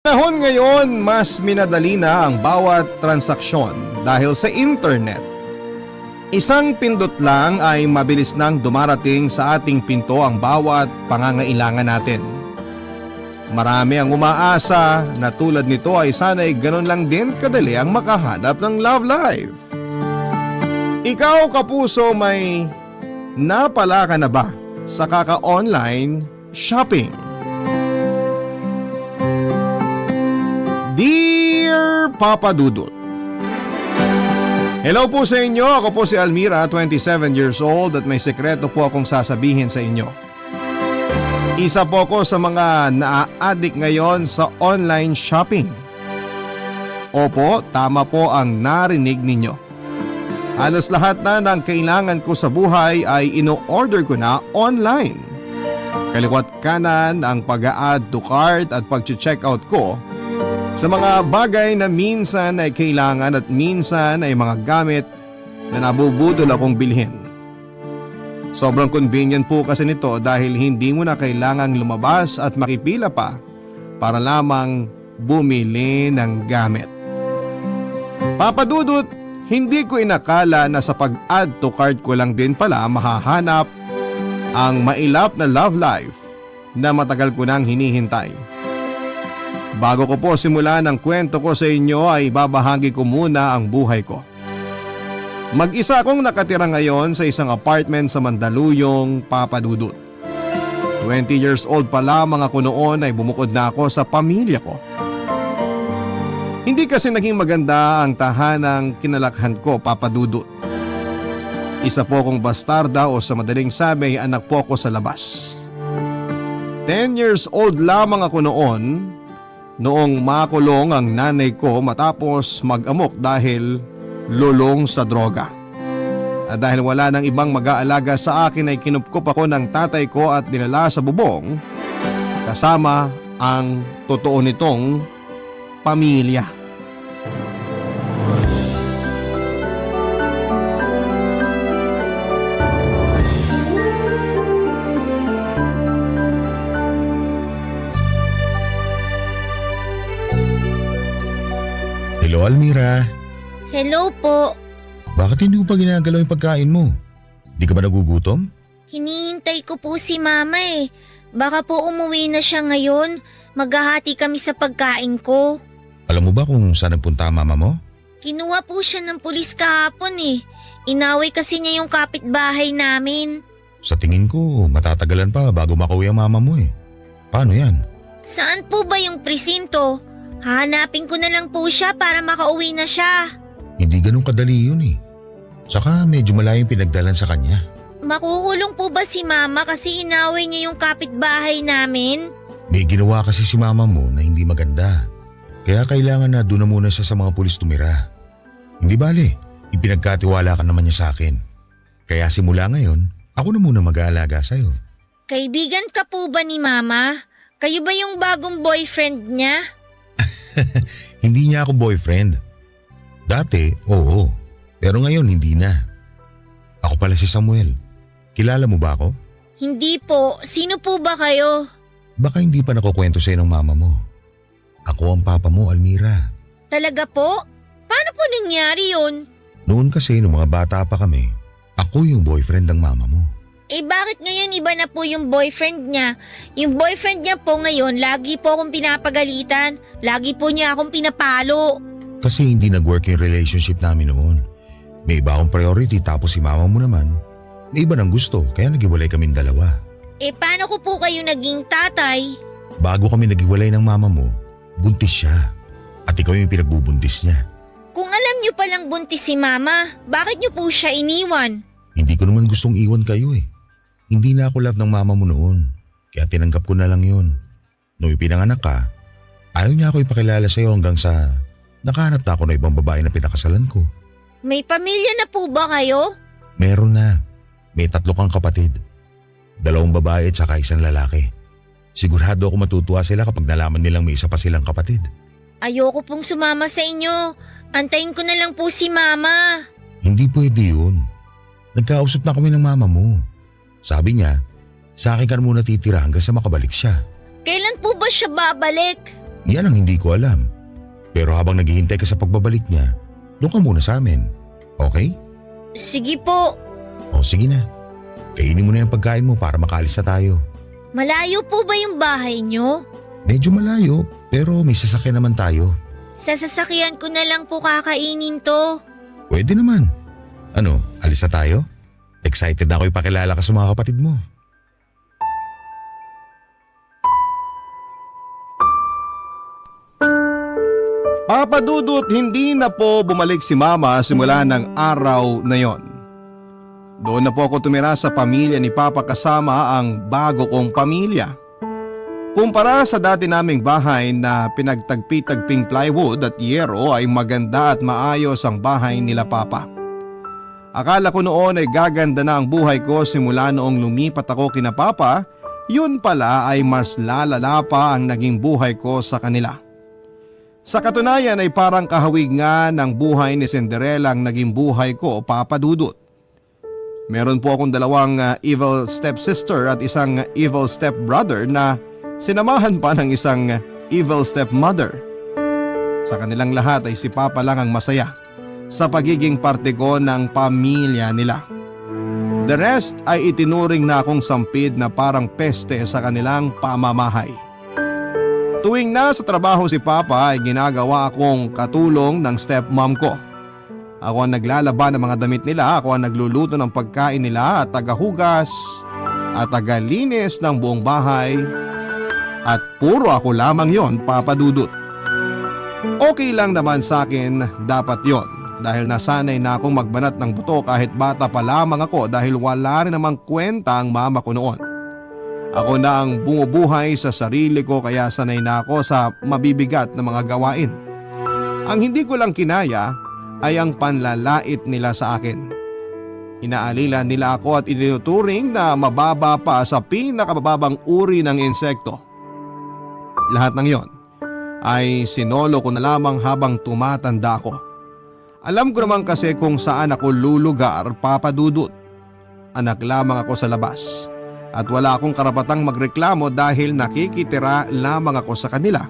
Panahon ngayon, mas minadali na ang bawat transaksyon dahil sa internet. Isang pindot lang ay mabilis nang dumarating sa ating pinto ang bawat pangangailangan natin. Marami ang umaasa na tulad nito ay sana'y ganun lang din kadali ang makahanap ng love life. Ikaw kapuso, may napala ka na ba sa kaka-online shopping? Dear Papa Dudut, hello po sa inyo. Ako po si Almira, 27 years old at may sekreto po akong sasabihin sa inyo. Isa po ako sa mga naa-addict ngayon sa online shopping. Opo, tama po ang narinig ninyo. Halos lahat na ng kailangan ko sa buhay ay ino-order ko na online. Kaliwat kanan ang pag-a-add to cart at pag-checkout ko sa mga bagay na minsan ay kailangan at minsan ay mga gamit na nabubudol akong bilhin. Sobrang convenient po kasi nito dahil hindi mo na kailangang lumabas at makipila pa para lamang bumili ng gamit. Papadudot, hindi ko inakala na sa pag-add to cart ko lang din pala mahahanap ang mailap na love life na matagal ko nang hinihintay. Bago ko po simulan ang kwento ko sa inyo ay babahagi ko muna ang buhay ko. Mag-isa akong nakatira ngayon sa isang apartment sa Mandaluyong, Papadudut. 20 years old pa lamang ako noon ay bumukod na ako sa pamilya ko. Hindi kasi naging maganda ang tahanang kinalakhan ko, Papadudut. Isa po akong bastarda o sa madaling sabi anak po ako sa labas. 10 years old lamang ako noong makulong ang nanay ko matapos mag-amok dahil lulong sa droga. At dahil wala nang ibang mag-aalaga sa akin ay kinupkop ako ng tatay ko at dinala sa bubong kasama ang totoo nitong pamilya. Hello, Almira. Hello po. Bakit hindi mo pa ginagalaw yung pagkain mo? Di ka ba nagugutom? Hinihintay ko po si Mama eh. Baka po umuwi na siya ngayon. Maghahati kami sa pagkain ko. Alam mo ba kung saan nagpunta ang mama mo? Kinuha po siya ng pulis kahapon eh. Inaway kasi niya yung kapitbahay namin. Sa tingin ko, matatagalan pa bago makauwi ang mama mo eh. Paano yan? Saan po ba yung presinto? Hahanapin ko na lang po siya para makauwi na siya. Hindi ganun kadali yun eh. Saka medyo malayo yung pinagdalan sa kanya. Makukulong po ba si Mama kasi inaway niya yung kapitbahay namin? May ginawa kasi si mama mo na hindi maganda. Kaya kailangan na doon na muna siya sa mga pulis tumira. Hindi bale, ipinagkatiwala ka naman niya sa akin. Kaya simula ngayon, ako na muna mag-aalaga sa'yo. Kaibigan ka po ba ni Mama? Kayo ba yung bagong boyfriend niya? Hindi niya ako boyfriend. Dati, oo. Pero ngayon, hindi na. Ako pala si Samuel. Kilala mo ba ako? Hindi po. Sino po ba kayo? Baka hindi pa nakukwento sa'yo ng mama mo. Ako ang papa mo, Almira. Talaga po? Paano po nangyari yun? Noon kasi, nung mga bata pa kami, ako yung boyfriend ng mama mo. Eh bakit ngayon iba na po yung boyfriend niya? Yung boyfriend niya po ngayon, lagi po akong pinapagalitan. Lagi po niya akong pinapalo. Kasi hindi nag-work yung relationship namin noon. May iba akong priority tapos si mama mo naman, may iba ng gusto kaya naghiwalay kaming dalawa. Eh paano ko po kayo naging tatay? Bago kami naghiwalay ng mama mo, buntis siya. At ikaw yung pinagbubuntis niya. Kung alam niyo palang buntis si Mama, bakit niyo po siya iniwan? Hindi ko naman gustong iwan kayo eh. Hindi na ako love ng mama mo noon. Kaya tinanggap ko na lang yun. Nung ipinanganak ka, ayaw niya ako ipakilala sa'yo hanggang sa nakahanap na ako na ibang babae na pinakasalan ko. May pamilya na po ba kayo? Meron na. May 3 kang kapatid. 2 babae at saka 1 lalaki. Sigurado ako matutuwa sila kapag nalaman nilang may isa pa silang kapatid. Ayoko pong sumama sa inyo. Antayin ko na lang po si Mama. Hindi pwede yun. Nagkausap na kami ng mama mo. Sabi niya, sa akin ka muna titira hanggang sa makabalik siya. Kailan po ba siya babalik? Yan ang hindi ko alam. Pero habang naghihintay ka sa pagbabalik niya, doon ka muna sa amin. Okay? Sige po. O sige na. Kainin mo na yung pagkain mo para makaalis na tayo. Malayo po ba yung bahay nyo? Medyo malayo, pero may sasakyan naman tayo. Sa sasakyan ko na lang po kakainin to. Pwede naman. Ano, alis na tayo? Excited na ako ipakilala ka sa mga kapatid mo. Papa Dudut, hindi na po bumalik si Mama simula ng araw na yon. Doon na po ako tumira sa pamilya ni Papa kasama ang bago kong pamilya. Kumpara sa dati naming bahay na pinagtagpi-tagping plywood at yero ay maganda at maayos ang bahay nila Papa. Akala ko noon ay gaganda na ang buhay ko simula noong lumipat ako kina Papa, yun pala ay mas lalala pa ang naging buhay ko sa kanila. Sa katunayan ay parang kahawig nga ng buhay ni Cinderella ang naging buhay ko, Papa Dudut. Meron po akong dalawang evil stepsister at isang evil stepbrother na sinamahan pa ng isang evil stepmother. Sa kanilang lahat ay si Papa lang ang masaya sa pagiging parte ko ng pamilya nila. The rest ay itinuring na akong sampid na parang peste sa kanilang pamamahay. Tuwing nasa trabaho si Papa ay ginagawa akong katulong ng stepmom ko. Ako ang naglalaba ng mga damit nila, ako ang nagluluto ng pagkain nila at tagahugas at tagalinis ng buong bahay. At puro ako lamang yon, Papa Dudut. Okay lang naman sa akin dapat yon dahil nasanay na akong magbanat ng buto kahit bata pa lamang ako dahil wala rin namang kwenta ang mama ko noon. Ako na ang bumubuhay sa sarili ko kaya sanay na ako sa mabibigat na mga gawain. Ang hindi ko lang kinaya ay ang panlalait nila sa akin. Inaalila nila ako at itinuturing na mababa pa sa pinakababang uri ng insekto. Lahat ng yon ay sinolo ko na lamang habang tumatanda ako. Alam ko naman kasi kung saan ako lulugar, Papa Dudut. Anak lamang ako sa labas at wala akong karapatang magreklamo dahil nakikitira lamang ako sa kanila.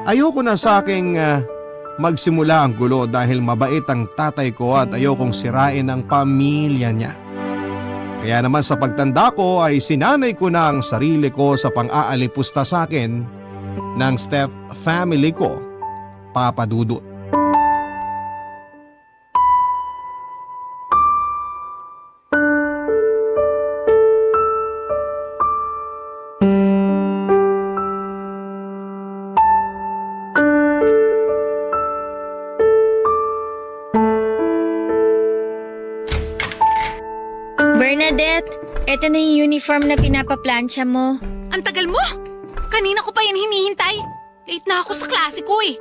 Ayoko na sa aking magsimula ang gulo dahil mabait ang tatay ko at ayokong sirain ang pamilya niya. Kaya naman sa pagtanda ko ay sinanay ko na ang sarili ko sa pang-aalipusta sa akin ng step family ko, Papa Dudut. Bernadette, eto na yung uniform na pinapaplansya mo. Ang tagal mo! Kanina ko pa yan hinihintay. Late na ako sa klase ko eh.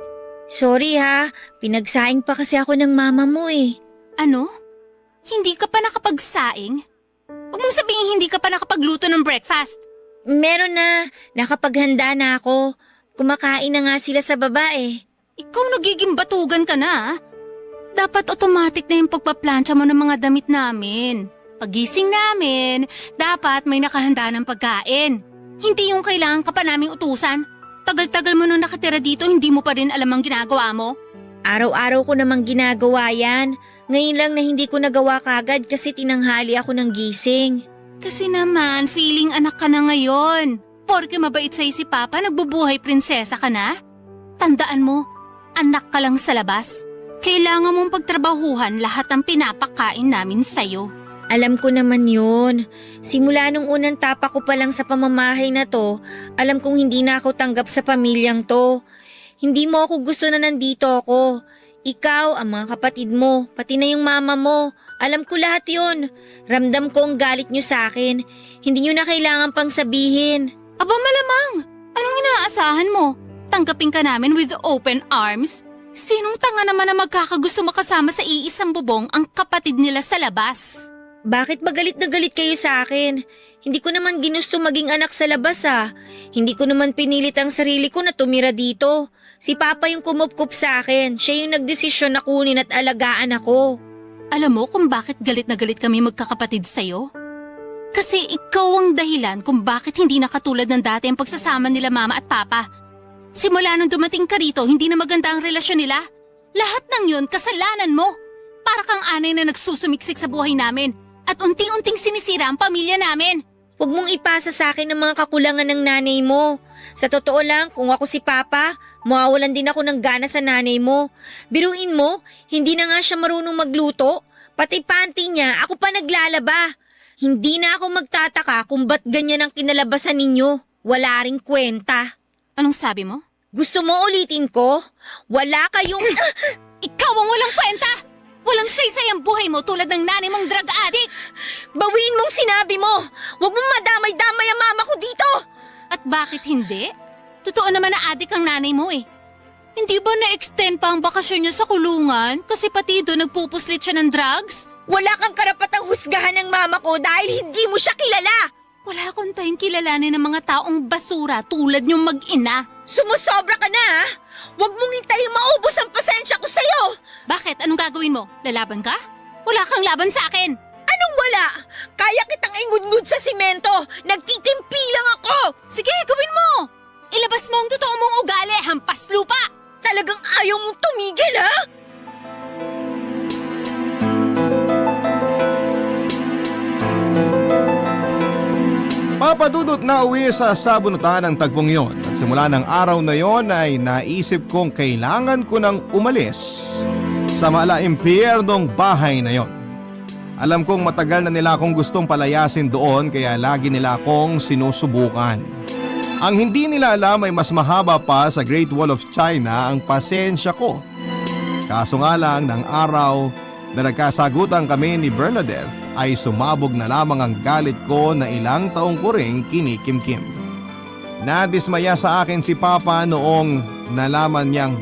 Sorry ha, pinagsaing pa kasi ako ng mama mo eh. Ano? Hindi ka pa nakapagsaing? Huwag mong sabihin hindi ka pa nakapagluto ng breakfast. Meron na, nakapaghanda na ako. Kumakain na nga sila sa baba eh. Ikaw nagiging batugan ka na ah. Dapat automatic na yung pagpaplansya mo ng mga damit namin. Pagising namin, dapat may nakahanda ng pagkain. Hindi yung kailangan ka pa naming utusan. Tagal-tagal mo nung nakatira dito, hindi mo pa rin alam ang ginagawa mo. Araw-araw ko namang ginagawa yan. Ngayon lang na hindi ko nagawa kagad kasi tinanghali ako ng gising. Kasi naman, feeling anak ka na ngayon. Porke mabait sa'yo si Papa, nagbubuhay prinsesa ka na. Tandaan mo, anak ka lang sa labas. Kailangan mong pagtrabahuhan lahat ng pinapakain namin sa'yo. Alam ko naman yun. Simula nung unang tapak ko pa lang sa pamamahay na to, alam kong hindi na ako tanggap sa pamilyang to. Hindi mo ako gusto na nandito ako. Ikaw, ang mga kapatid mo, pati na yung mama mo. Alam ko lahat yun. Ramdam ko ang galit nyo sa akin. Hindi nyo na kailangan pang sabihin. Aba malamang! Anong inaasahan mo? Tanggapin ka namin with open arms? Sinong tanga naman na magkakagusto makasama sa iisang bubong ang kapatid nila sa labas? Bakit ba galit na galit kayo sa akin? Hindi ko naman ginusto maging anak sa labas ah. Hindi ko naman pinilit ang sarili ko na tumira dito. Si Papa yung kumupkup sa akin. Siya yung nagdesisyon na kunin at alagaan ako. Alam mo kung bakit galit na galit kami magkakapatid sa'yo? Kasi ikaw ang dahilan kung bakit hindi na katulad ng dati ang pagsasama nila Mama at Papa. Simula nung dumating ka rito, hindi na maganda ang relasyon nila. Lahat ng yun, kasalanan mo. Para kang anay na nagsusumiksik sa buhay namin at unting-unting sinisira ang pamilya namin. Huwag mong ipasa sa akin ang mga kakulangan ng nanay mo. Sa totoo lang, kung ako si Papa, mawawalan din ako ng gana sa nanay mo. Biruin mo, hindi na nga siya marunong magluto. Pati panty niya, ako pa naglalaba. Hindi na ako magtataka kung ba't ganyan ang kinalabasan ninyo. Wala ring kwenta. Anong sabi mo? Gusto mo ulitin ko? Wala kayong... Ikaw ang walang kwenta! Walang saysay ang buhay mo tulad ng nanay mong drug addict! Bawiin mong sinabi mo! Huwag mong madamay-damay ang mama ko dito! At bakit hindi? Totoo naman na addict ang nanay mo eh. Hindi ba na-extend pa ang bakasyon niya sa kulungan kasi pati doon nagpupuslit siya ng drugs? Wala kang karapatang husgahan ng mama ko dahil hindi mo siya kilala! Wala akong tayong kilalanin ng mga taong basura tulad niyong mag-ina. Sumusobra ka na ha! Huwag mong hintayong maubos ang pasensya ko sa'yo! Bakit? Anong gagawin mo? Lalaban ka? Wala kang laban sa akin! Anong wala? Kaya kitang ingud-ngud sa simento! Nagtitimpi lang ako! Sige, gawin mo! Ilabas mo ang totoo mong ugali, hampas lupa! Talagang ayaw mong tumigil ha? Papadudot na uwi sa sabunutan ng tagpong yon at simula ng araw na yon ay naisip kong kailangan ko nang umalis sa malaimpyernong bahay na yon. Alam kong matagal na nila akong gustong palayasin doon kaya lagi nila akong sinusubukan. Ang hindi nila alam ay mas mahaba pa sa Great Wall of China ang pasensya ko. Kaso nga lang ng araw na nagkasagutan kami ni Bernadette ay sumabog na lamang ang galit ko na ilang taong ko ring kinikimkim. Nadismaya sa akin si Papa noong nalaman niyang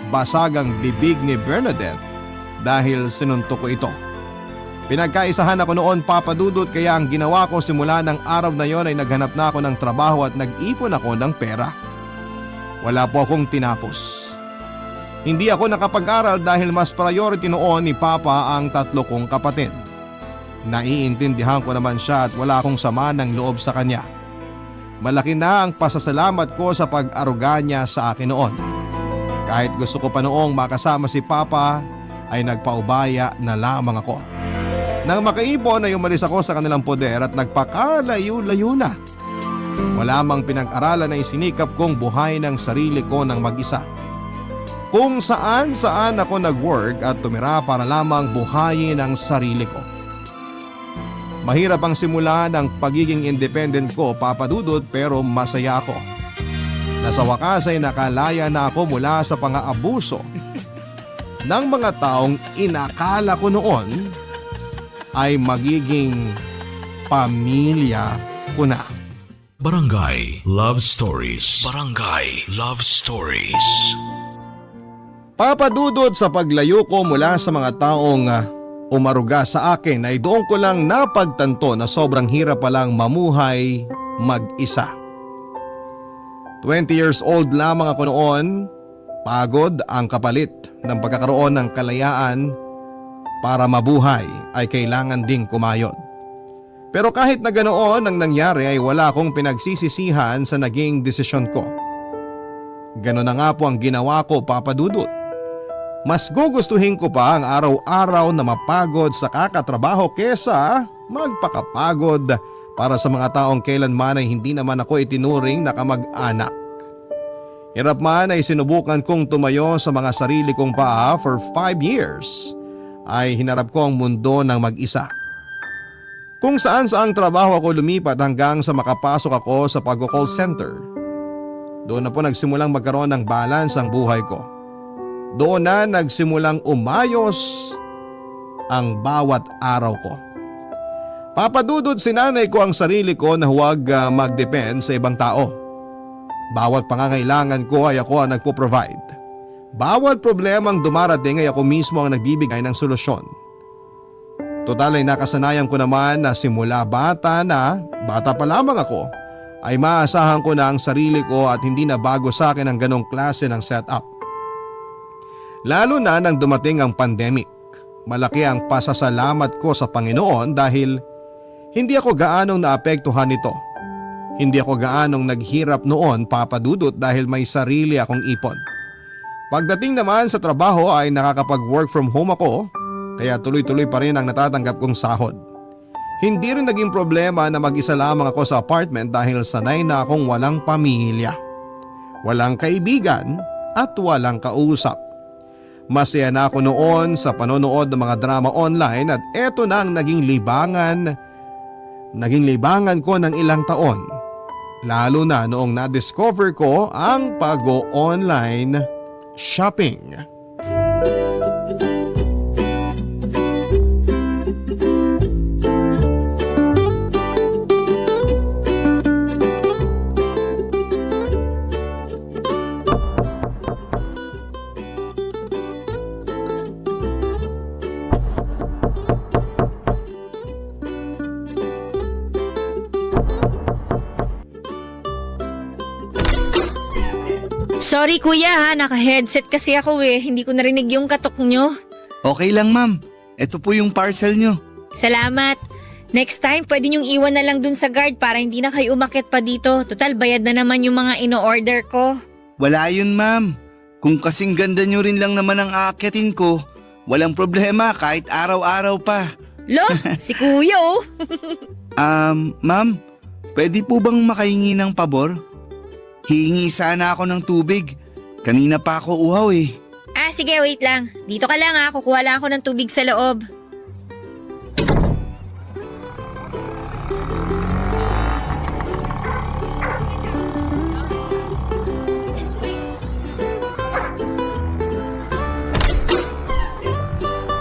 basagang bibig ni Bernadette dahil sinuntok ko ito. Pinagkaisahan ako noon, Papa Dudut, kaya ang ginawa ko simula ng araw na yon ay naghanap na ako ng trabaho at nag-ipon ako ng pera. Wala po akong tinapos. Hindi ako nakapag-aral dahil mas priority noon ni Papa ang 3 kong kapatid. Naiintindihan ko naman siya at wala akong sama ng loob sa kanya. Malaki na ang pasasalamat ko sa pag-aruga niya sa akin noon. Kahit gusto ko pa noong makasama si Papa ay nagpaubaya na lamang ako. Nang makaipon ay umalis ako sa kanilang poder at nagpakalayo-layo na. Wala mang pinag-aralan na isinikap kong buhay ng sarili ko ng mag-isa. Kung saan-saan ako nag-work at tumira para lamang buhayin ang sarili ko. Mahirap ang simula ng pagiging independent ko, Papa Dudut, pero masaya ako. Nasa wakas ay nakalaya na ako mula sa pang-aabuso ng mga taong inakala ko noon ay magiging pamilya ko na. Barangay Love Stories. Barangay Love Stories. Papa Dudut, sa paglayo ko mula sa mga taong umaruga sa akin ay doon ko lang napagtanto na sobrang hirap palang mamuhay mag-isa. 20 years old lamang ako noon, pagod ang kapalit ng pagkakaroon ng kalayaan para mabuhay ay kailangan ding kumayod. Pero kahit na ganoon ang nangyari ay wala akong pinagsisisihan sa naging desisyon ko. Ganon na nga po ang ginawa ko, Papa Dudut. Mas gugustuhin ko pa ang araw-araw na mapagod sa kakatrabaho kesa magpakapagod para sa mga taong kailanman ay hindi naman ako itinuring na kamag-anak. Hirap man ay sinubukan kong tumayo sa mga sarili kong paa for 5 years ay hinarap ko ang mundo ng mag-isa. Kung saan-saang trabaho ako lumipat hanggang sa makapasok ako sa pag-call center. Doon na po nagsimulang magkaroon ng balance ang buhay ko. Doon na nagsimulang umayos ang bawat araw ko. Papadudod sinanay ko ang sarili ko na huwag mag-depend sa ibang tao. Bawat pangangailangan ko ay ako ang nagpo-provide. Bawat problemang dumarating ay ako mismo ang nagbibigay ng solusyon. Total ay nakasanayan ko naman na simula bata pa lamang ako, ay maasahan ko na ang sarili ko at hindi na bago sa akin ang ganong klase ng setup. Lalo na nang dumating ang pandemic, malaki ang pasasalamat ko sa Panginoon dahil hindi ako gaanong naapektuhan nito. Hindi ako gaanong naghirap noon, Papa Dudut, dahil may sarili akong ipon. Pagdating naman sa trabaho ay nakakapag-work from home ako, kaya tuloy-tuloy pa rin ang natatanggap kong sahod. Hindi rin naging problema na mag-isa lamang ako sa apartment dahil sanay na akong walang pamilya, walang kaibigan at walang kausap. Masaya na ako noon sa panonood ng mga drama online at eto na ang naging libangan ko ng ilang taon. Lalo na noong na-discover ko ang pag-online shopping. Sorry kuya ha, naka-headset kasi ako hindi ko narinig yung katok nyo. Okay lang ma'am. Ito po yung parcel nyo. Salamat. Next time pwede nyong iwan na lang dun sa guard para hindi na kayo umakyat pa dito. Total bayad na naman yung mga ino-order ko. Wala yun ma'am. Kung kasing ganda nyo rin lang naman ang aakyatin ko, walang problema kahit araw-araw pa. Lo, si kuya oh. Ma'am, pwede po bang makahingi ng pabor? Hihingi sana ako ng tubig. Kanina pa ako uhaw eh. Ah sige, wait lang. Dito ka lang ha, kukuha lang ako ng tubig sa loob.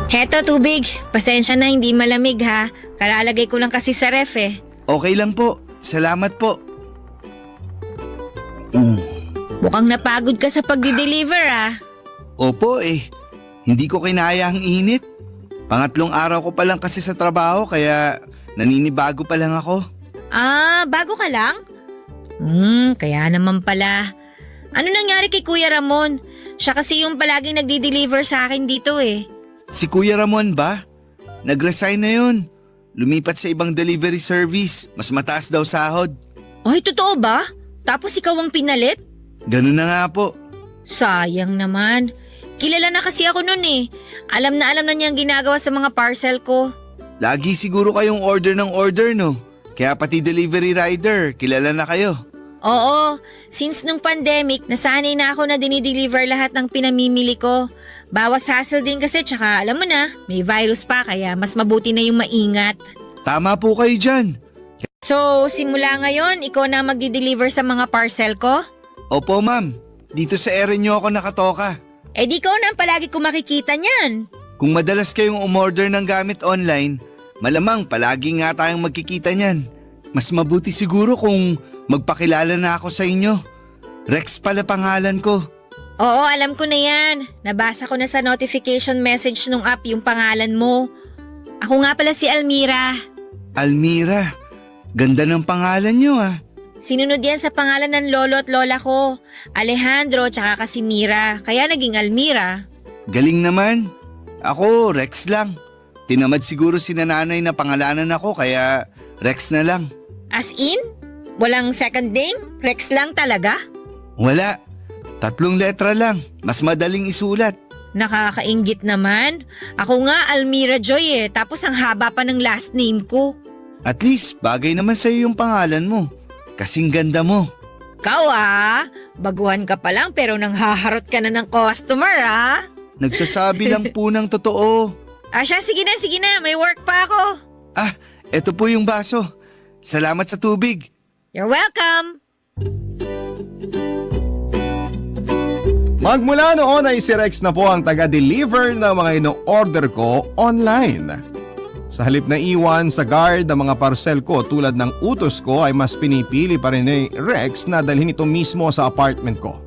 Heto tubig, pasensya na hindi malamig ha. Kalalagay ko lang kasi sa ref eh. Okay lang po. Salamat po. Mukhang napagod ka sa pagdi-deliver ah. Opo eh. Hindi ko kinaya ang init. Pangatlong araw ko pa lang kasi sa trabaho kaya naninibago pa lang ako. Ah, bago ka lang? Kaya naman pala. Ano nangyari kay Kuya Ramon? Siya kasi yung palaging nagdi-deliver sa akin dito eh. Si Kuya Ramon ba? Nag-resign na yun. Lumipat sa ibang delivery service. Mas mataas daw sahod. Ay, totoo ba? Tapos ikaw ang pinalit? Ganun na nga po. Sayang naman. Kilala na kasi ako nun eh. Alam na niya ang ginagawa sa mga parcel ko. Lagi siguro kayong order ng order no? Kaya pati delivery rider, kilala na kayo. Oo, since nung pandemic, nasanay na ako na dinideliver lahat ng pinamimili ko. Bawas hassle din kasi tsaka alam mo na, may virus pa kaya mas mabuti na yung maingat. Tama po kayo dyan. So, simula ngayon, ikaw na magdi-deliver sa mga parcel ko? Opo ma'am, dito sa area nyo ako nakatoka. Eh di ikaw na ang palagi ko makikita niyan. Kung madalas kayong umorder ng gamit online, malamang palagi nga tayong magkikita niyan. Mas mabuti siguro kung magpakilala na ako sa inyo. Rex pala pangalan ko. Oo, alam ko na yan. Nabasa ko na sa notification message nung app yung pangalan mo. Ako nga pala si Almira. Almira, ganda ng pangalan nyo ah. Sinunod yan sa pangalan ng lolo at lola ko. Alejandro tsaka Casimira, kaya naging Almira. Galing naman. Ako, Rex lang. Tinamad siguro si nanay na pangalanan ako kaya Rex na lang. As in? Walang second name? Rex lang talaga? Wala. 3 letra lang. Mas madaling isulat. Nakakainggit naman. Ako nga Almira Joy tapos ang haba pa ng last name ko. At least, bagay naman sa'yo yung pangalan mo. Kasing ganda mo. Ikaw baguhan ka pa lang pero nanghaharot ka na ng customer Nagsasabi lang po ng totoo. Siya, sige na, may work pa ako. Eto po yung baso. Salamat sa tubig. You're welcome. Magmula noon ay si Rex na po ang taga-deliver ng mga ino-order ko online. Sa halip na iwan sa guard ang mga parcel ko tulad ng utos ko ay mas pinipili pa rin ni Rex na dalhin ito mismo sa apartment ko.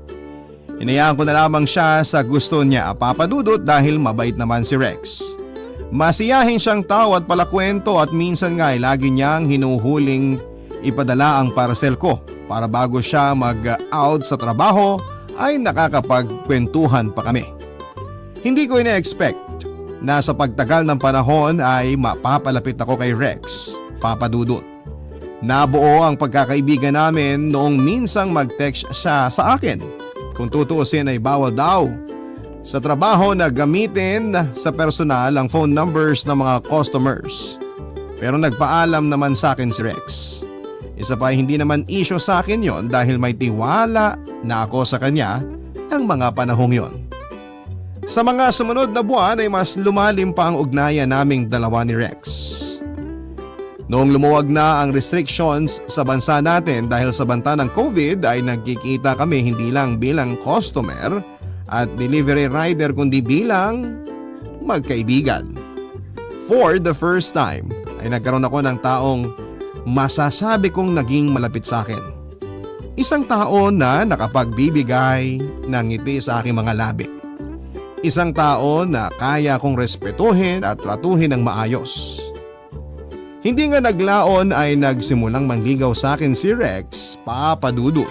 Hinayaan ko na lamang siya sa gusto niya, Papa Dudut, dahil mabait naman si Rex. Masiyahin siyang tao at palakwento at minsan nga ay lagi niyang hinuhuling ipadala ang parcel ko para bago siya mag-out sa trabaho ay nakakapagkwentuhan pa kami. Hindi ko ina-expect na sa pagtagal ng panahon ay mapapalapit ako kay Rex, Papa Dudut. Nabuo ang pagkakaibigan namin noong minsang mag-text siya sa akin. Kung tutuusin ay bawal daw sa trabaho na gamitin sa personal ang phone numbers ng mga customers. Pero nagpaalam naman sa akin si Rex. Isa pa hindi naman issue sa akin yon dahil may tiwala na ako sa kanya ng mga panahong yon. Sa mga sumunod na buwan ay mas lumalim pa ang ugnayan naming dalawa ni Rex. Noong lumuwag na ang restrictions sa bansa natin dahil sa banta ng COVID ay nagkikita kami hindi lang bilang customer at delivery rider kundi bilang magkaibigan. For the first time ay nagkaroon ako ng taong masasabi kong naging malapit sa akin. Isang tao na nakapagbibigay ng ngiti sa aking mga labi. Isang tao na kaya kong respetuhin at tratuhin ng maayos. Hindi nga naglaon ay nagsimulang manligaw sa akin si Rex, Papa Dudut.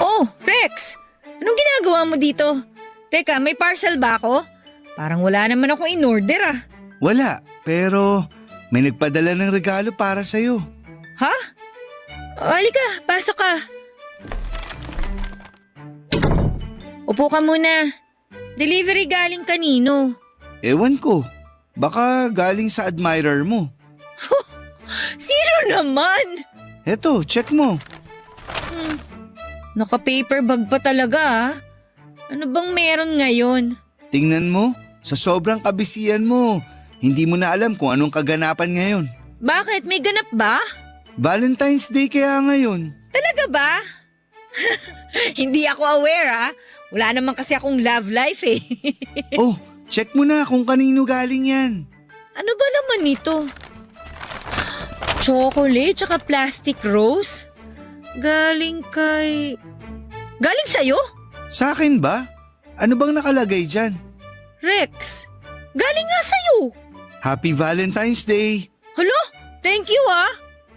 Oh, Rex! Anong ginagawa mo dito? Teka, may parcel ba ako? Parang wala naman akong in-order ah. Wala, pero may nagpadala ng regalo para sa'yo. Ha? Halika, pasok ka. Upo ka muna. Delivery galing kanino? Ewan ko, baka galing sa admirer mo. Sino naman? Eto, check mo. Naka-paper bag pa talaga ah. Ano bang meron ngayon? Tingnan mo, sa sobrang kabisihan mo, hindi mo na alam kung anong kaganapan ngayon. Bakit? May ganap ba? Valentine's Day kaya ngayon. Talaga ba? Hindi ako aware ah. Wala naman kasi akong love life eh. Oh, check mo na kung kanino galing yan. Ano ba naman ito? Chocolate tsaka plastic rose? Galing sa'yo? Sa akin ba? Ano bang nakalagay dyan? Rex, galing nga sa'yo. Happy Valentine's Day! Hala, thank you ah.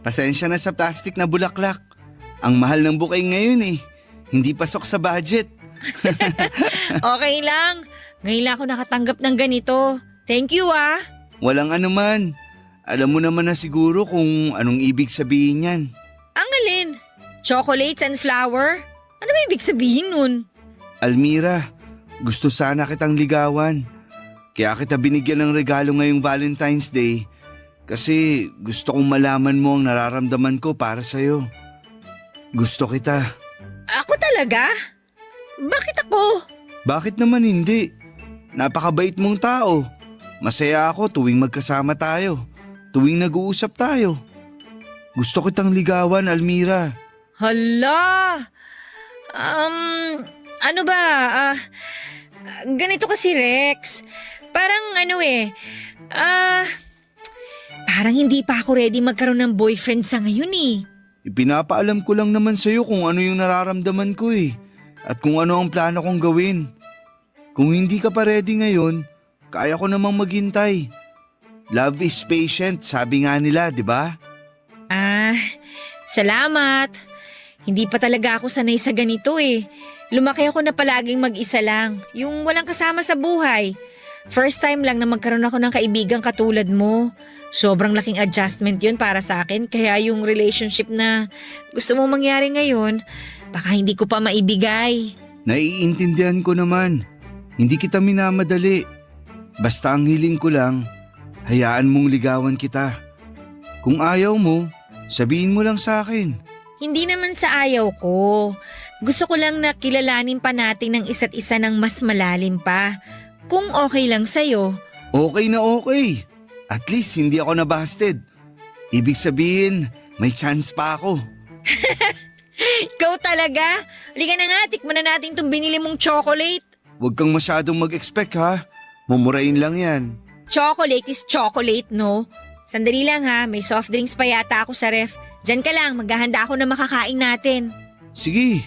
Pasensya na sa plastic na bulaklak. Ang mahal ng bouquet ngayon eh. Hindi pasok sa budget. Okay lang. Ngayon lang ako nakatanggap ng ganito. Thank you ah. Walang anuman. Alam mo naman na siguro kung anong ibig sabihin yan. Ang alin? Chocolates and flower? Ano ba ibig sabihin nun? Almira, gusto sana kitang ligawan. Kaya kita binigyan ng regalo ngayong Valentine's Day kasi gusto kong malaman mo ang nararamdaman ko para sa'yo. Gusto kita. Ako talaga? Bakit ako? Bakit naman hindi? Napakabait mong tao. Masaya ako tuwing magkasama tayo. Tuwing nag-uusap tayo. Gusto kitang ligawan, Almira. Hala! Ano ba? Ganito kasi Rex. Parang parang hindi pa ako ready magkaroon ng boyfriend sa ngayon eh. Ipinapaalam ko lang naman sa'yo kung ano yung nararamdaman ko eh. At kung ano ang plano kong gawin. Kung hindi ka pa ready ngayon, kaya ko namang maghintay. Love is patient, sabi nga nila, di ba? Salamat. Hindi pa talaga ako sanay sa ganito eh. Lumaki ako na palaging mag-isa lang, yung walang kasama sa buhay. First time lang na magkaroon ako ng kaibigang katulad mo. Sobrang laking adjustment yun para sa akin, kaya yung relationship na gusto mo mangyari ngayon, baka hindi ko pa maibigay. Naiintindihan ko naman. Hindi kita minamadali. Basta ang hiling ko lang, hayaan mong ligawan kita. Kung ayaw mo, sabihin mo lang sa akin. Hindi naman sa ayaw ko. Gusto ko lang na kilalanin pa natin ng isa't isa ng mas malalim pa. Kung okay lang sa'yo. Okay na okay. At least hindi ako nabasted. Ibig sabihin, may chance pa ako. Ikaw talaga? Halika na nga, tikman na natin itong binili mong chocolate. Huwag kang masyadong mag-expect ha. Mumurain lang yan. Chocolate is chocolate, no? Sandali lang ha, may soft drinks pa yata ako sa ref. Diyan ka lang, maghahanda ako ng makakain natin. Sige,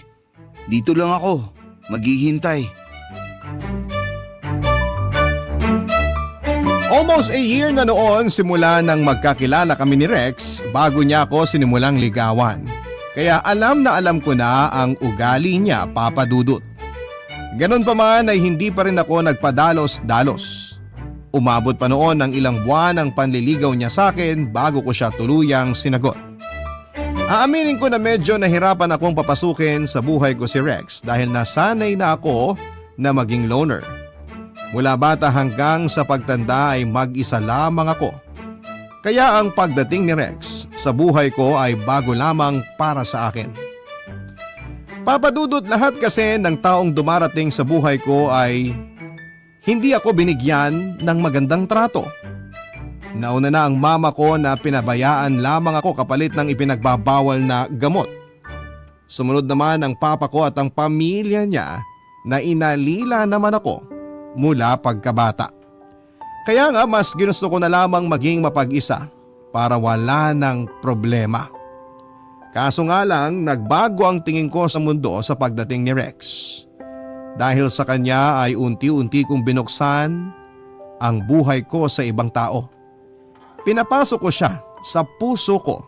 dito lang ako. Maghihintay. Almost a year na noon simula nang magkakilala kami ni Rex bago niya ako sinimulang ligawan. Kaya alam na alam ko na ang ugali niya, Papa Dudut. Ganon pa man ay hindi pa rin ako nagpadalos-dalos. Umabot pa noon ng ilang buwan ang panliligaw niya sa akin bago ko siya tuluyang sinagot. Aaminin ko na medyo nahirapan akong papasukin sa buhay ko si Rex dahil nasanay na ako na maging loner. Mula bata hanggang sa pagtanda ay mag-isa lamang ako. Kaya ang pagdating ni Rex sa buhay ko ay bago lamang para sa akin. Papadudot, lahat kasi ng taong dumarating sa buhay ko ay hindi ako binigyan ng magandang trato. Nauna na ang mama ko na pinabayaan lamang ako kapalit ng ipinagbabawal na gamot. Sumunod naman ang papa ko at ang pamilya niya na inalila naman ako mula pagkabata. Kaya nga mas ginusto ko na lamang maging mapag-isa para wala ng problema. Kaso nga lang nagbago ang tingin ko sa mundo sa pagdating ni Rex. Dahil sa kanya ay unti-unti kong binuksan ang buhay ko sa ibang tao. Pinapasok ko siya sa puso ko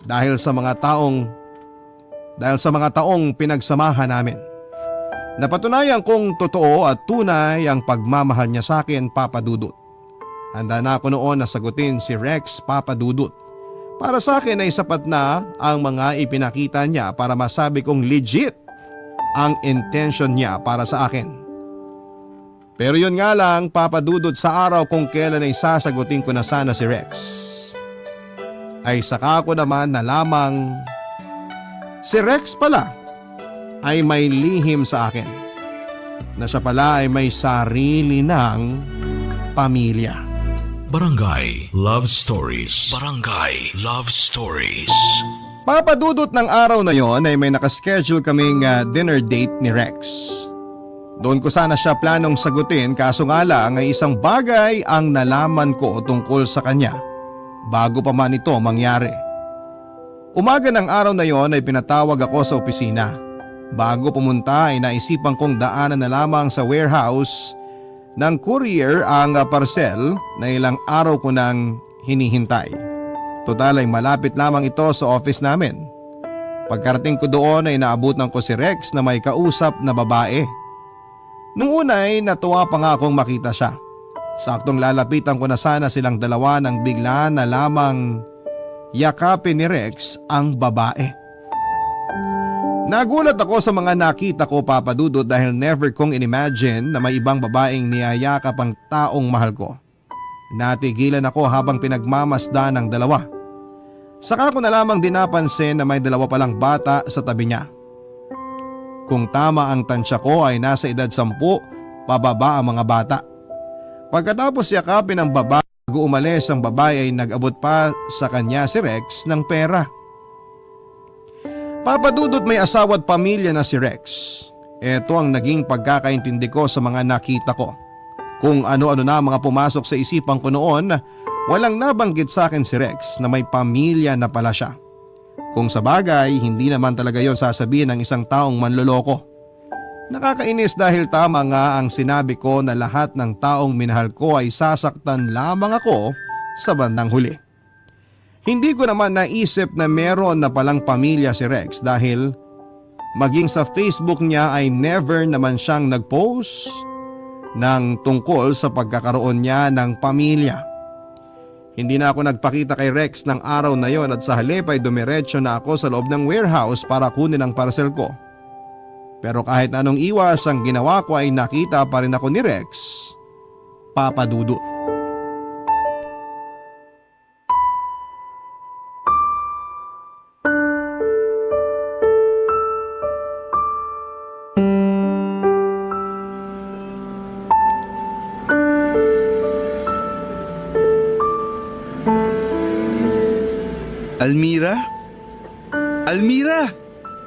dahil sa mga taong pinagsamahan namin. Napatunayan kong totoo at tunay ang pagmamahal niya sa akin, Papa Dudut. Handa na ako noon na sagutin si Rex, Papa Dudut. Para sa akin ay sapat na ang mga ipinakita niya para masabi kong legit ang intention niya para sa akin. Pero yun nga lang, Papa Dudut, sa araw kung kailan ay sasagutin ko na sana si Rex, ay saka ko naman na lamang si Rex pala ay may lihim sa akin. Na siya pala ay may sarili ng pamilya. Barangay Love Stories. Barangay Love Stories. Papa Dudut, ng araw na yon ay may nakaschedule kaming dinner date ni Rex. Doon ko sana siya planong sagutin kaso nga lang ay isang bagay ang nalaman ko tungkol sa kanya bago pa man ito mangyari. Umaga ng araw na yon ay pinatawag ako sa opisina. Bago pumunta ay naisipan kong daanan na lamang sa warehouse ng courier ang parcel na ilang araw ko nang hinihintay. Total ay malapit lamang ito sa office namin. Pagkarating ko doon ay naabutan ko si Rex na may kausap na babae. Nung una ay natuwa pa nga akong makita siya. Saktong lalapitan ko na sana silang dalawa nang bigla na lamang yakapin ni Rex ang babae. Nagulat ako sa mga nakita ko, Papa Dudut, dahil never kong inimagine na may ibang babaeng niyayakap ang taong mahal ko. Natigilan ako habang pinagmamasdan ng dalawa. Saka ko na lamang din napansin na may dalawa palang bata sa tabi niya. Kung tama ang tansya ko ay nasa edad 10 pababa ang mga bata. Pagkatapos yakapin ang babae bago umalis ang babae ay nag-abot pa sa kanya si Rex ng pera. Papa Dudut, may asawa at pamilya na si Rex. Ito ang naging pagkakaintindi ko sa mga nakita ko. Kung ano-ano na mga pumasok sa isipan ko noon, walang nabanggit sa akin si Rex na may pamilya na pala siya. Kung sa bagay, hindi naman talaga yon sasabihin ng isang taong manloloko. Nakakainis dahil tama nga ang sinabi ko na lahat ng taong minahal ko ay sasaktan lamang ako sa bandang huli. Hindi ko naman naisip na meron na palang pamilya si Rex dahil maging sa Facebook niya ay never naman siyang nag-post ng tungkol sa pagkakaroon niya ng pamilya. Hindi na ako nagpakita kay Rex ng araw na yon at sa halip ay dumiretso na ako sa loob ng warehouse para kunin ang parcel ko. Pero kahit anong iwas ang ginawa ko ay nakita pa rin ako ni Rex, Papa Dudut. Almira? Almira!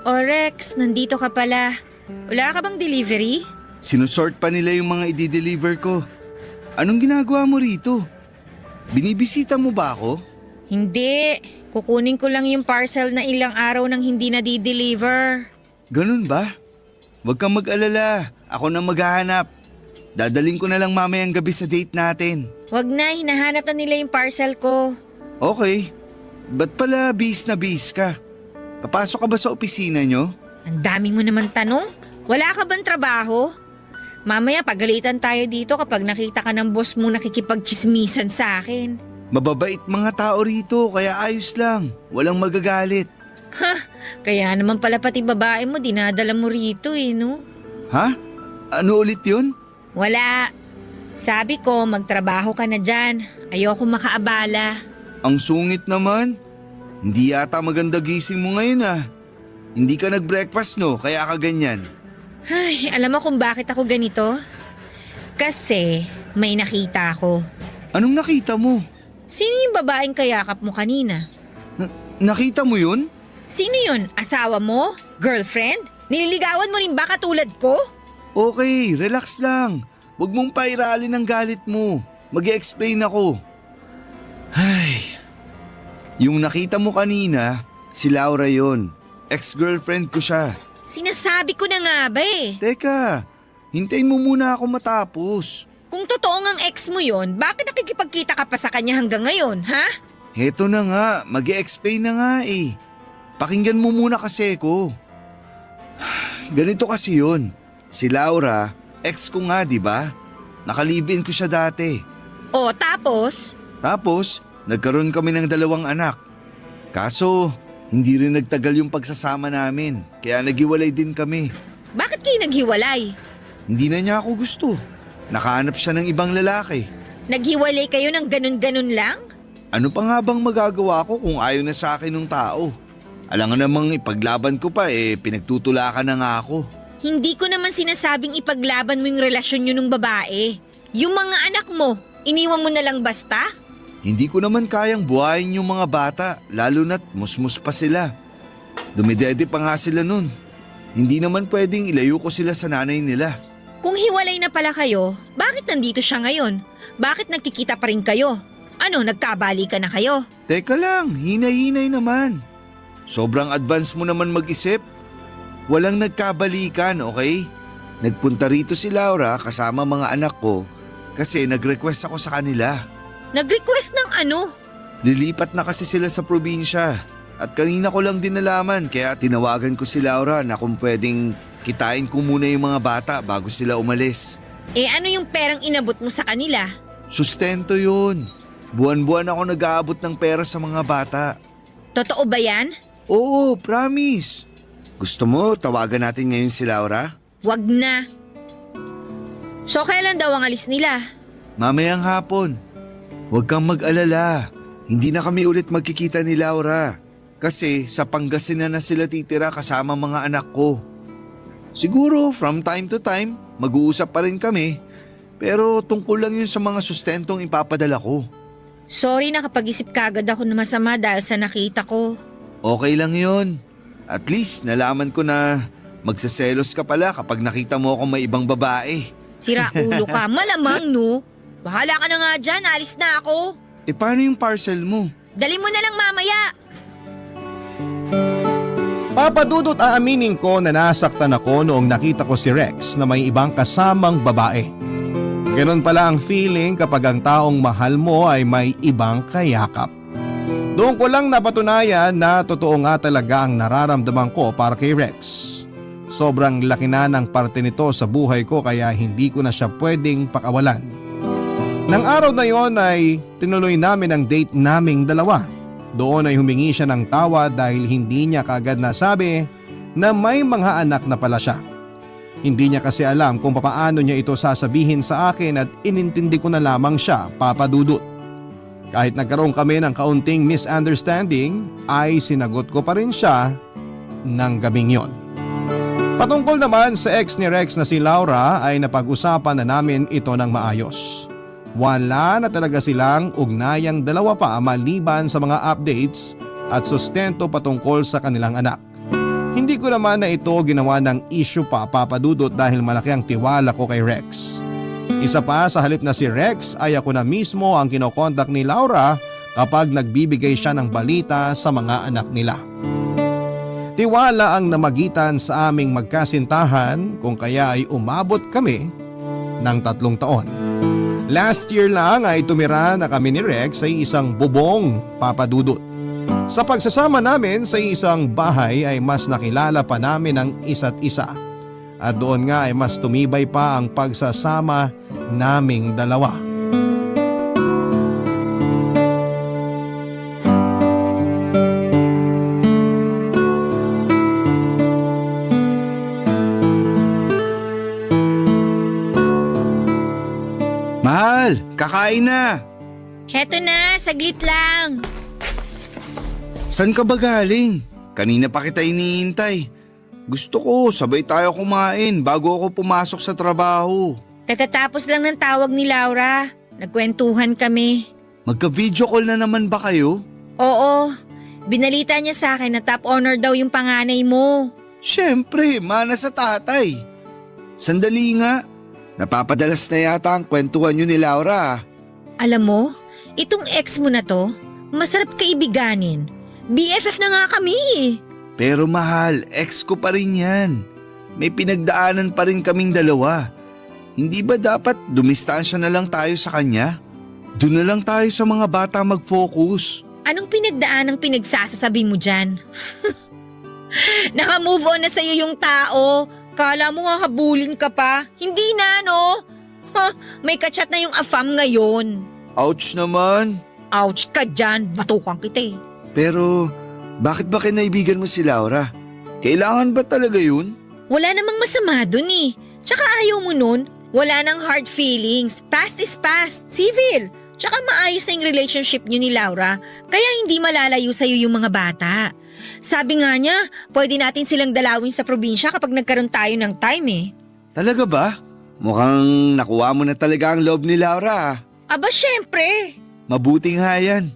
O Rex, nandito ka pala. Wala ka bang delivery? Sinusort pa nila yung mga i-deliver ko. Anong ginagawa mo rito? Binibisita mo ba ako? Hindi, kukunin ko lang yung parcel na ilang araw nang hindi na di-deliver. Ganun ba? Huwag kang mag-alala. Ako na maghahanap. Dadaling ko na lang mamayang gabi sa date natin. Wag na, hinahanap na nila yung parcel ko. Okay. Ba't pala bis na bis ka? Papasok ka ba sa opisina nyo? Ang dami mo naman tanong. Wala ka bang trabaho? Mamaya pagalitan tayo dito kapag nakita ka ng boss mo nakikipagchismisan sa akin. Mababait mga tao rito, kaya ayos lang. Walang magagalit. Kaya naman pala pati babae mo dinadala mo rito no? Ha? Ano ulit yun? Wala. Sabi ko magtrabaho ka na dyan. Ayoko makaabala. Ang sungit naman. Hindi yata maganda gising mo ngayon Hindi ka nag-breakfast no, kaya ka ganyan. Ay, alam mo kung bakit ako ganito? Kasi may nakita ako. Anong nakita mo? Sino yung babaeng kayakap mo kanina? Nakita mo yun? Sino yun? Asawa mo? Girlfriend? Nililigawan mo rin ba katulad ko? Okay, relax lang. Huwag mong pairalin ang galit mo. Mag-i-explain ako. Ay, yung nakita mo kanina, si Laura yon. Ex-girlfriend ko siya. Sinasabi ko na nga ba eh. Teka, hintayin mo muna ako matapos. Kung totoo ngang ex mo yon, bakit nakikipagkita ka pa sa kanya hanggang ngayon, ha? Heto na nga, mag-i-explain na nga eh. Pakinggan mo muna kasi ko. Ganito kasi yun. Si Laura, ex ko nga, di ba? Nakalibin ko siya dati. O tapos? Tapos, nagkaroon kami ng 2 anak. Kaso, hindi rin nagtagal yung pagsasama namin, kaya naghiwalay din kami. Bakit kayo naghiwalay? Hindi na niya ako gusto. Nakahanap siya ng ibang lalaki. Naghiwalay kayo ng ganun-ganun lang? Ano pa nga bang magagawa ko kung ayaw na sa akin ng tao? Alam nga namang ipaglaban ko pa pinagtutulakan na nga ako. Hindi ko naman sinasabing ipaglaban mo yung relasyon nyo ng babae. Yung mga anak mo, iniwan mo na lang basta? Hindi ko naman kayang buhayin yung mga bata, lalo na't musmus pa sila. Dumidede pa nga sila nun. Hindi naman pwedeng ilayo ko sila sa nanay nila. Kung hiwalay na pala kayo, bakit nandito siya ngayon? Bakit nagkikita pa rin kayo? Ano, nagkabalikan na kayo? Teka lang, hinay-hinay naman. Sobrang advance mo naman mag-isip. Walang nagkabalikan, okay? Nagpunta rito si Laura kasama mga anak ko kasi nag-request ako sa kanila. Nag-request ng ano? Lilipat na kasi sila sa probinsya at kanina ko lang din nalaman kaya tinawagan ko si Laura na kung pwedeng kitain ko muna yung mga bata bago sila umalis. Ano yung perang inabot mo sa kanila? Sustento yun. Buwan-buwan ako nag-aabot ng pera sa mga bata. Totoo ba yan? Oo, promise. Gusto mo tawagan natin ngayon si Laura? Wag na. So kailan daw ang alis nila? Mamayang hapon. Huwag kang mag-alala. Hindi na kami ulit magkikita ni Laura. Kasi sa Pangasinan na sila titira kasama mga anak ko. Siguro from time to time, mag-uusap pa rin kami. Pero tungkol lang yun sa mga sustentong ipapadala ko. Sorry, nakapag-isip kagad ako na masama dahil sa nakita ko. Okay lang yun. At least nalaman ko na magsaselos ka pala kapag nakita mo akong may ibang babae. Sira ulo ka, malamang no. Bahala ka na nga dyan, alis na ako. Paano yung parcel mo? Dali mo na lang mamaya. Papadudot aaminin ko na nasaktan ako noong nakita ko si Rex na may ibang kasamang babae. Ganon pala ang feeling kapag ang taong mahal mo ay may ibang kayakap. Doon ko lang napatunayan na totoo nga talaga ang nararamdaman ko para kay Rex. Sobrang laki na ng parte nito sa buhay ko kaya hindi ko na siya pwedeng pakawalan. Nang araw na yon ay tinuloy namin ang date naming dalawa. Doon ay humingi siya ng tawa dahil hindi niya kagad nasabi na may mga anak na pala siya. Hindi niya kasi alam kung papaano niya ito sasabihin sa akin at inintindi ko na lamang siya, papadudot. Kahit nagkaroon kami ng kaunting misunderstanding ay sinagot ko pa rin siya ng gabing yon. Patungkol naman sa ex ni Rex na si Laura ay napag-usapan na namin ito ng maayos. Wala na talaga silang ugnayang dalawa pa maliban sa mga updates at sustento patungkol sa kanilang anak. Hindi ko naman na ito ginawa ng issue pa, papadudot, dahil malaki ang tiwala ko kay Rex. Isa pa, sa halip na si Rex ay ako na mismo ang kinokontak ni Laura kapag nagbibigay siya ng balita sa mga anak nila. Tiwala ang namagitan sa aming magkasintahan kung kaya ay umabot kami ng 3 taon. Last year lang ay tumira na kami ni Rex sa isang bubong, Papa Dudut. Sa pagsasama namin sa isang bahay ay mas nakilala pa namin ang isa't isa. At doon nga ay mas tumibay pa ang pagsasama naming dalawa. Mahal, kakain na! Heto na, saglit lang. San ka ba galing? Kanina pa kita iniintay. Gusto ko sabay tayo kumain bago ako pumasok sa trabaho. Katatapos lang ng tawag ni Laura. Nagkwentuhan kami. Magka-video call na naman ba kayo? Oo, binalita niya sa akin na top honor daw yung panganay mo. Siyempre, mana sa tatay. Sandali nga. Napapadalas na yata ang kwentuhan nyo ni Laura. Alam mo, itong ex mo na to, masarap kaibiganin. BFF na nga kami eh. Pero mahal, ex ko pa rin yan. May pinagdaanan pa rin kaming dalawa. Hindi ba dapat dumistansya na lang tayo sa kanya? Doon na lang tayo sa mga bata mag-focus. Anong pinagdaan ang pinagsasasabi mo dyan? Naka-move on na sa'yo yung tao. Kala mo nga habulin ka pa. Hindi na, no? May kachat na yung afam ngayon. Ouch naman. Ouch ka dyan, batukan kita eh. Pero bakit ba kinaibigan mo si Laura? Kailangan ba talaga yun? Wala namang masama dun eh. Tsaka ayaw mo nun, wala nang hard feelings. Past is past, civil. Tsaka maayos na yung relationship niyo ni Laura, kaya hindi malalayo sa'yo yung mga bata. Sabi nga niya, pwede natin silang dalawin sa probinsya kapag nagkaroon tayo ng time eh. Talaga ba? Mukhang nakuha mo na talaga ang loob ni Laura. Aba syempre. Mabuting nga yan.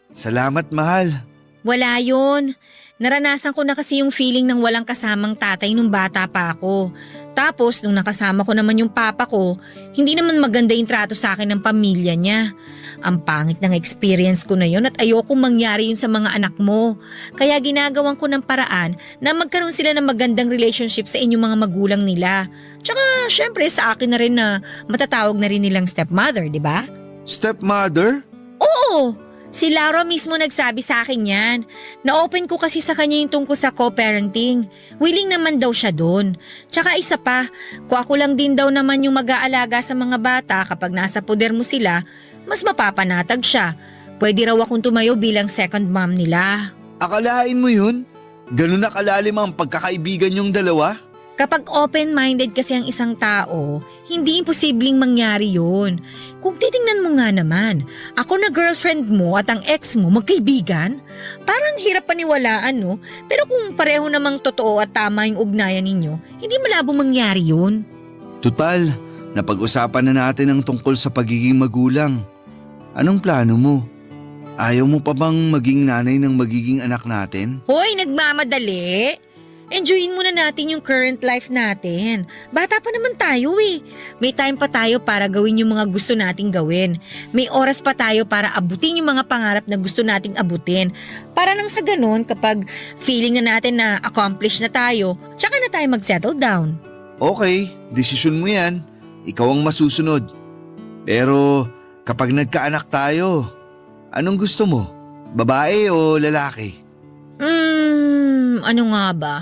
Salamat, mahal. Wala yun. Naranasan ko na kasi yung feeling ng walang kasamang tatay nung bata pa ako. Tapos nung nakasama ko naman yung papa ko, hindi naman maganda yung trato sa akin ng pamilya niya. Ang pangit ng experience ko na yun at ayokong mangyari yun sa mga anak mo. Kaya ginagawan ko ng paraan na magkaroon sila ng magandang relationship sa inyong mga magulang nila. Tsaka syempre sa akin na rin na matatawag na rin nilang stepmother, di ba? Stepmother? Oo! Si Laura mismo nagsabi sa akin yan. Na-open ko kasi sa kanya yung tungkol sa co-parenting. Willing naman daw siya doon. Tsaka isa pa, kung ako lang din daw naman yung mag-aalaga sa mga bata kapag nasa poder mo sila, mas mapapanatag siya. Pwede raw akong tumayo bilang second mom nila. Akalain mo yun? Ganun na kalalim ang pagkakaibigan yung dalawa? Kapag open-minded kasi ang isang tao, hindi imposibleng mangyari yun. Kung titingnan mo nga naman, ako na girlfriend mo at ang ex mo magkaibigan, parang hirap paniwalaan no? Pero kung pareho namang totoo at tama yung ugnayan ninyo, hindi malabo mangyari yun. Tutal, napag-usapan na natin ang tungkol sa pagiging magulang. Anong plano mo? Ayaw mo pa bang maging nanay ng magiging anak natin? Hoy, nagmamadali! Enjoyin muna natin yung current life natin. Bata pa naman tayo eh. May time pa tayo para gawin yung mga gusto nating gawin. May oras pa tayo para abutin yung mga pangarap na gusto nating abutin. Para nang sa ganun, kapag feeling na natin na accomplish na tayo, tsaka na tayo mag-settle down. Okay, desisyon mo yan. Ikaw ang masusunod. Pero kapag nagkaanak tayo, anong gusto mo? Babae o lalaki? Ano nga ba?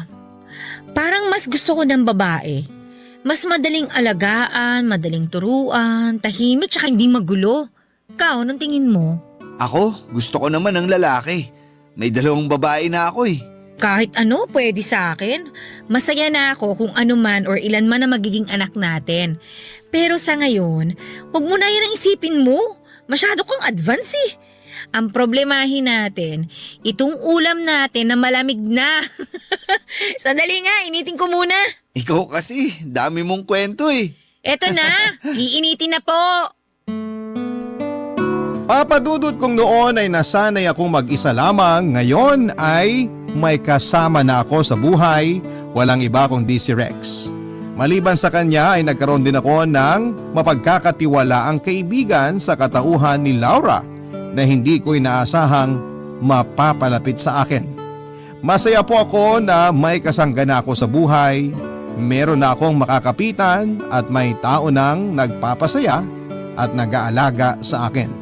Parang mas gusto ko ng babae. Mas madaling alagaan, madaling turuan, tahimik tsaka hindi magulo. Ikaw, anong tingin mo? Ako, gusto ko naman ng lalaki. May 2 babae na ako eh. Kahit ano, pwede sa akin. Masaya na ako kung ano man or ilan man na magiging anak natin. Pero sa ngayon, huwag mo na yan ang isipin mo. Masyado kang advance eh. Ang problemahin natin, itong ulam natin na malamig na. Sandali nga, initin ko muna. Ikaw kasi, dami mong kwento eh. Eto na, iinitin na po. Papadudot kong noon ay nasanay akong mag-isa lamang, ngayon ay may kasama na ako sa buhay, walang iba kundi si Rex. Maliban sa kanya ay nagkaroon din ako ng mapagkakatiwalaang kaibigan sa katauhan ni Laura na hindi ko inaasahang mapapalapit sa akin. Masaya po ako na may kasanggana ako sa buhay, meron na akong makakapitan at may tao nang nagpapasaya at nag-aalaga sa akin.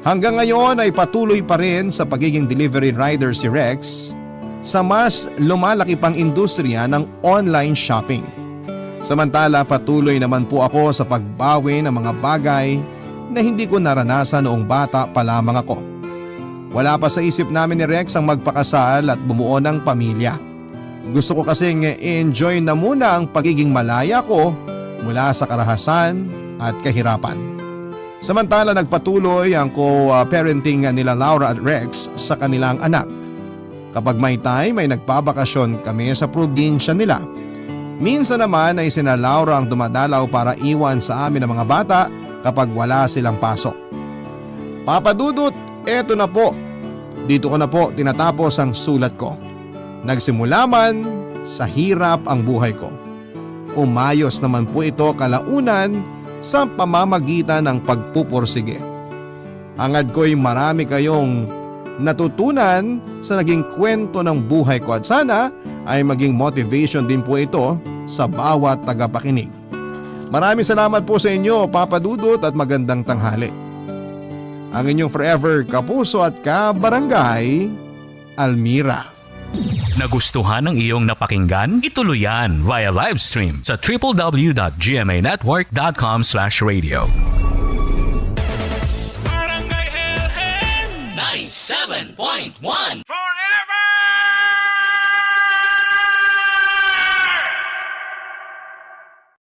Hanggang ngayon ay patuloy pa rin sa pagiging delivery rider si Rex sa mas lumalaki pang industriya ng online shopping. Samantala patuloy naman po ako sa pagbawi ng mga bagay na hindi ko naranasan noong bata pa lamang ako. Wala pa sa isip namin ni Rex ang magpakasal at bumuo ng pamilya. Gusto ko kasing enjoy na muna ang pagiging malaya ko mula sa karahasan at kahirapan. Samantala nagpatuloy ang co-parenting nila Laura at Rex sa kanilang anak. Kapag may time ay nagpabakasyon kami sa probinsya nila. Minsan naman ay sina Laura ang dumadalaw para iwan sa amin ang mga bata kapag wala silang pasok. Papa Dudut, eto na po. Dito ko na po tinatapos ang sulat ko. Nagsimula man sa hirap ang buhay ko. Umayos naman po ito kalaunan sa pamamagitan ng pagpupursige. Hangad ko'y marami kayong natutunan sa naging kwento ng buhay ko at sana ay maging motivation din po ito sa bawat tagapakinig. Maraming salamat po sa inyo, Papa Dudut, at magandang tanghali. Ang inyong forever kapuso at kabarangay, Almira. Nagustuhan ng iyong napakinggan? Ituloy yan via live stream sa www.gmanetwork.com/radio. Barangay LS 97.1 4